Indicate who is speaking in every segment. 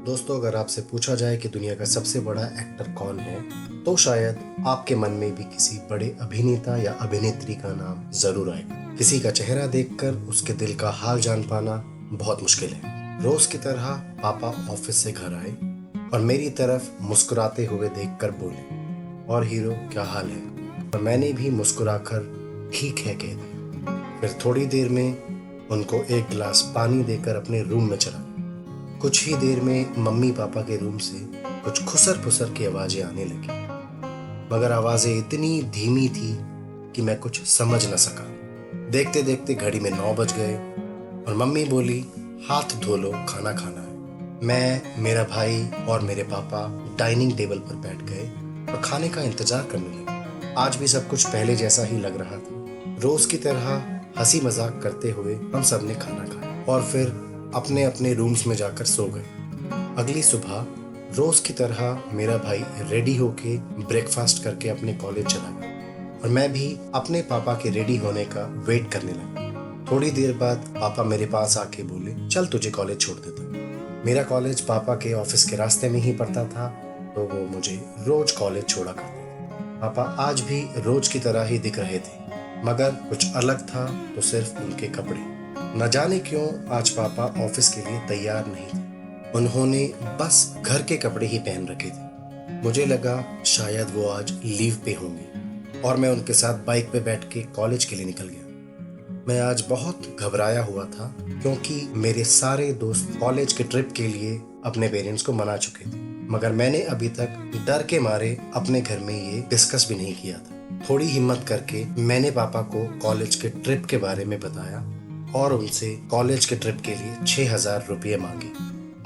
Speaker 1: दोस्तों, अगर आपसे पूछा जाए कि दुनिया का सबसे बड़ा एक्टर कौन है, तो शायद आपके मन में भी किसी बड़े अभिनेता या अभिनेत्री का नाम जरूर आएगा। किसी का चेहरा देखकर उसके दिल का हाल जान पाना बहुत मुश्किल है। रोज की तरह पापा ऑफिस से घर आए और मेरी तरफ मुस्कुराते हुए देखकर बोले, और हीरो क्या हाल है? और मैंने भी मुस्कुराकर ठीक है कह दिया। फिर थोड़ी देर में उनको एक गिलास पानी देकर अपने रूम में चला। कुछ ही देर में मम्मी पापा के रूम से कुछ खुसर फुसर की आवाजें आने लगी, मगर आवाजें इतनी धीमी थी कि मैं कुछ समझ न सका। देखते देखते घड़ी में 9 बज गए और मम्मी बोली, हाथ धो लो, खाना खाना है। मैं, मेरा भाई और मेरे पापा डाइनिंग टेबल पर बैठ गए और खाने का इंतजार करने लगे। आज भी सब कुछ पहले जैसा ही लग रहा था। रोज की तरह हंसी मजाक करते हुए हम सब ने खाना खाया और फिर अपने अपने रूम्स में जाकर सो गए। अगली सुबह रोज की तरह मेरा भाई रेडी होके ब्रेकफास्ट करके अपने कॉलेज चला गया और मैं भी अपने पापा के रेडी होने का वेट करने लगा। थोड़ी देर बाद पापा मेरे पास आके बोले, चल तुझे कॉलेज छोड़ देता हूं। मेरा कॉलेज पापा के ऑफिस के रास्ते में ही पड़ता था, तो वो मुझे रोज कॉलेज छोड़ा करते थे। पापा आज भी रोज की तरह ही दिख रहे थे, मगर कुछ अलग था तो सिर्फ उनके कपड़े। न जाने क्यों आज पापा ऑफिस के लिए तैयार नहीं थे। उन्होंने बस घर के कपड़े ही पहन रखे थे। मुझे लगा शायद वो आज लीव पे होंगे और मैं उनके साथ बाइक पे बैठ के कॉलेज के लिए निकल गया। मैं आज बहुत घबराया हुआ था क्योंकि मेरे सारे दोस्त कॉलेज के ट्रिप के लिए अपने पेरेंट्स को मना चुके थे, मगर मैंने अभी तक डर के मारे अपने घर में ये डिस्कस भी नहीं किया था। थोड़ी हिम्मत करके मैंने पापा को कॉलेज के ट्रिप के बारे में बताया और उनसे कॉलेज के ट्रिप के लिए 6,000 रुपये मांगे।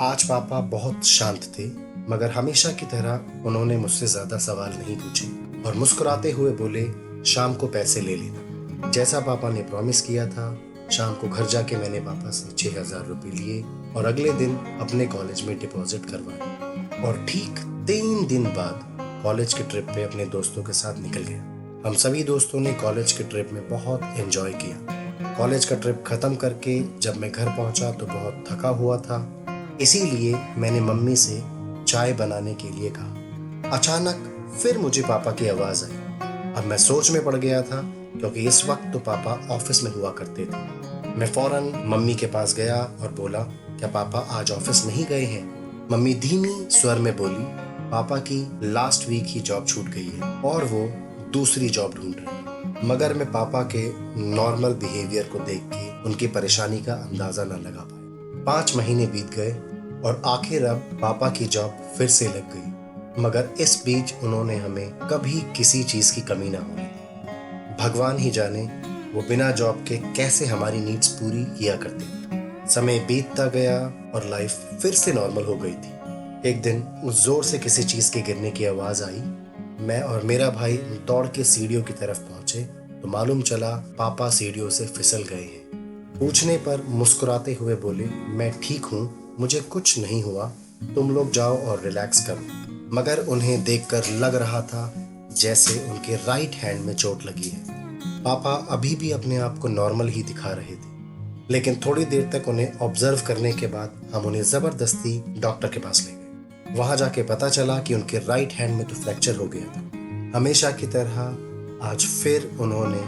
Speaker 1: आज पापा बहुत शांत थे, मगर हमेशा की तरह उन्होंने मुझसे ज्यादा सवाल नहीं पूछे और मुस्कुराते हुए बोले, शाम को पैसे ले लेना। जैसा पापा ने प्रॉमिस किया था, शाम को घर जाके मैंने पापा से 6,000 रुपये लिए और अगले दिन अपने कॉलेज में डिपॉजिट करवाए और ठीक 3 दिन बाद कॉलेज के ट्रिप पे अपने दोस्तों के साथ निकल गया। हम सभी दोस्तों ने कॉलेज के ट्रिप में बहुत एंजॉय किया। कॉलेज का ट्रिप खत्म करके जब मैं घर पहुंचा तो बहुत थका हुआ था, इसीलिए मैंने मम्मी से चाय बनाने के लिए कहा। अचानक फिर मुझे पापा की आवाज आई। अब मैं सोच में पड़ गया था क्योंकि इस वक्त तो पापा ऑफिस में हुआ करते थे। मैं फौरन मम्मी के पास गया और बोला, क्या पापा आज ऑफिस नहीं गए हैं? मम्मी धीमी स्वर में बोली, पापा की लास्ट वीक ही जॉब छूट गई है और वो दूसरी जॉब ढूंढ रहे हैं। मगर मैं पापा के नॉर्मल बिहेवियर को देख के उनकी परेशानी का अंदाजा न लगा पाया। 5 महीने बीत गए और आखिर अब पापा की जॉब फिर से लग गई, मगर इस बीच उन्होंने हमें कभी किसी चीज की कमी ना होने दी। भगवान ही जाने वो बिना जॉब के कैसे हमारी नीड्स पूरी किया करते। समय बीतता गया और लाइफ फिर से नॉर्मल हो गई थी। एक दिन जोर से किसी चीज के गिरने की आवाज आई। मैं और मेरा भाई दौड़ के सीढ़ियों की तरफ पहुंचे तो मालूम चला पापा सीढ़ियों से फिसल गए हैं। पूछने पर मुस्कुराते हुए बोले, मैं ठीक हूँ, मुझे कुछ नहीं हुआ, तुम लोग जाओ और रिलैक्स करो। मगर उन्हें देखकर लग रहा था जैसे उनके राइट हैंड में चोट लगी है। पापा अभी भी अपने आप को नॉर्मल ही दिखा रहे थे, लेकिन थोड़ी देर तक उन्हें ऑब्जर्व करने के बाद हम उन्हें जबरदस्ती डॉक्टर के पास ले गए। वहां जाके पता चला कि उनके राइट हैंड में तो फ्रैक्चर हो गया था। हमेशा की तरह आज फिर उन्होंने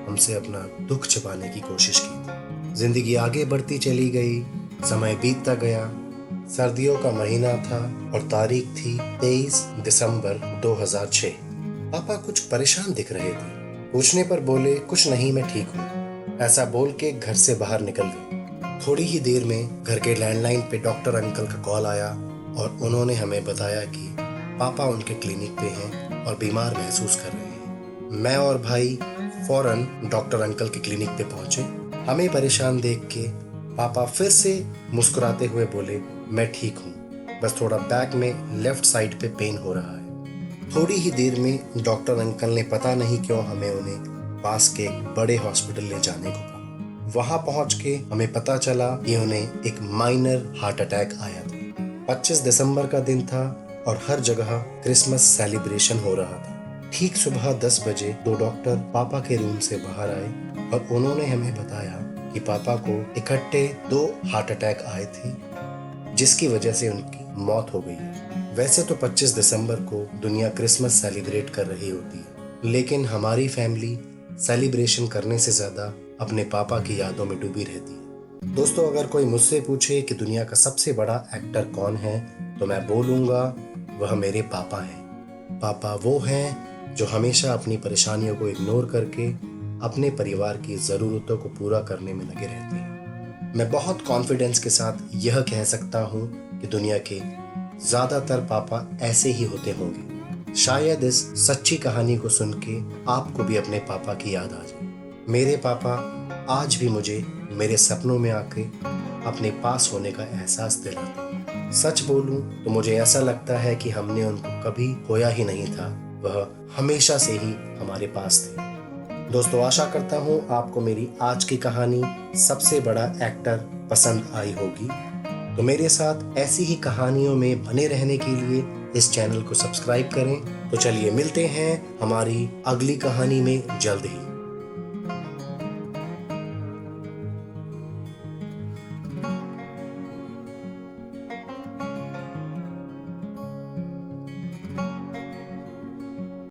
Speaker 1: हमसे अपना दुख छिपाने की कोशिश की। जिंदगी आगे बढ़ती चली गई, समय बीतता गया। सर्दियों का महीना था और तारीख थी 23 दिसंबर 2006। पापा कुछ परेशान दिख रहे थे। पूछने पर बोले, कुछ नहीं, मैं ठीक हूँ। ऐसा बोल के घर से बाहर निकल गए। थोड़ी ही देर में घर के लैंडलाइन पे डॉक्टर अंकल का कॉल आया और उन्होंने हमें बताया कि पापा उनके क्लिनिक पे हैं और बीमार महसूस कर रहे हैं। मैं और भाई फौरन डॉक्टर अंकल के क्लिनिक पे पहुंचे। हमें परेशान देख के पापा फिर से मुस्कुराते हुए बोले, मैं ठीक हूँ, बस थोड़ा बैक में लेफ्ट साइड पे पेन हो रहा है। थोड़ी ही देर में डॉक्टर अंकल ने पता नहीं क्यों हमें उन्हें पास के एक बड़े हॉस्पिटल ले जाने को कहा। वहां पहुंच के हमें पता चला कि उन्हें एक माइनर हार्ट अटैक आया था। 25 दिसंबर का दिन था और हर जगह क्रिसमस सेलिब्रेशन हो रहा था। ठीक सुबह 10 बजे 2 डॉक्टर पापा के रूम से बाहर आए और उन्होंने हमें बताया कि पापा को इकट्ठे 2 हार्ट अटैक आए थे, जिसकी वजह से उनकी मौत हो गई है। वैसे तो 25 दिसंबर को दुनिया क्रिसमस सेलिब्रेट कर रही होती है, लेकिन हमारी फैमिली सेलिब्रेशन करने से ज़्यादा अपने पापा की यादों में डूबी रहती है। दोस्तों, अगर कोई मुझसे पूछे कि दुनिया का सबसे बड़ा एक्टर कौन है, तो मैं बोलूँगा वह मेरे पापा हैं। पापा वो हैं जो हमेशा अपनी परेशानियों को इग्नोर करके अपने परिवार की ज़रूरतों को पूरा करने में लगे रहते हैं। मैं बहुत कॉन्फिडेंस के साथ यह कह सकता हूँ कि दुनिया के ज़्यादातर पापा ऐसे ही होते होंगे। शायद इस सच्ची कहानी को सुन के आपको भी अपने पापा की याद आ जाए। मेरे पापा आज भी मुझे मेरे सपनों में आके अपने पास होने का एहसास दिलाते हैं। सच बोलूं तो मुझे ऐसा लगता है कि हमने उनको कभी खोया ही नहीं था, वह हमेशा से ही हमारे पास थे। दोस्तों, आशा करता हूँ आपको मेरी आज की कहानी सबसे बड़ा एक्टर पसंद आई होगी। तो मेरे साथ ऐसी ही कहानियों में बने रहने के लिए इस चैनल को सब्सक्राइब करें। तो चलिए मिलते हैं हमारी अगली कहानी में जल्द ही।